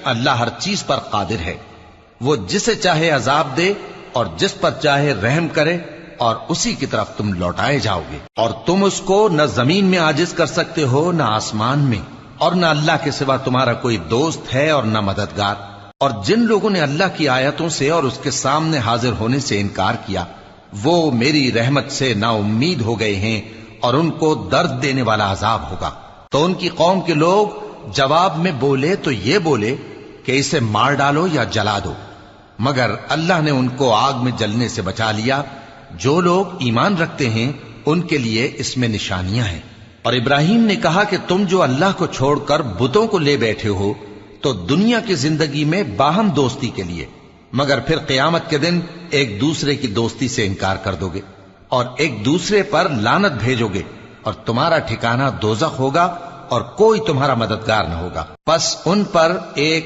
اللہ ہر چیز پر قادر ہے، وہ جسے چاہے عذاب دے اور جس پر چاہے رحم کرے، اور اسی کی طرف تم لوٹائے جاؤ گے۔ اور تم اس کو نہ زمین میں عاجز کر سکتے ہو نہ آسمان میں، اور نہ اللہ کے سوا تمہارا کوئی دوست ہے اور نہ مددگار۔ اور جن لوگوں نے اللہ کی آیتوں سے اور اس کے سامنے حاضر ہونے سے انکار کیا، وہ میری رحمت سے نا امید ہو گئے ہیں، اور ان کو درد دینے والا عذاب ہوگا۔ تو ان کی قوم کے لوگ جواب میں بولے تو یہ بولے کہ اسے مار ڈالو یا جلا دو، مگر اللہ نے ان کو آگ میں جلنے سے بچا لیا۔ جو لوگ ایمان رکھتے ہیں ان کے لیے اس میں نشانیاں ہیں۔ اور ابراہیم نے کہا کہ تم جو اللہ کو چھوڑ کر بتوں کو لے بیٹھے ہو تو دنیا کی زندگی میں باہم دوستی کے لیے، مگر پھر قیامت کے دن ایک دوسرے کی دوستی سے انکار کر دو گے اور ایک دوسرے پر لعنت بھیجو گے، اور تمہارا ٹھکانہ دوزخ ہوگا اور کوئی تمہارا مددگار نہ ہوگا۔ پس ان پر ایک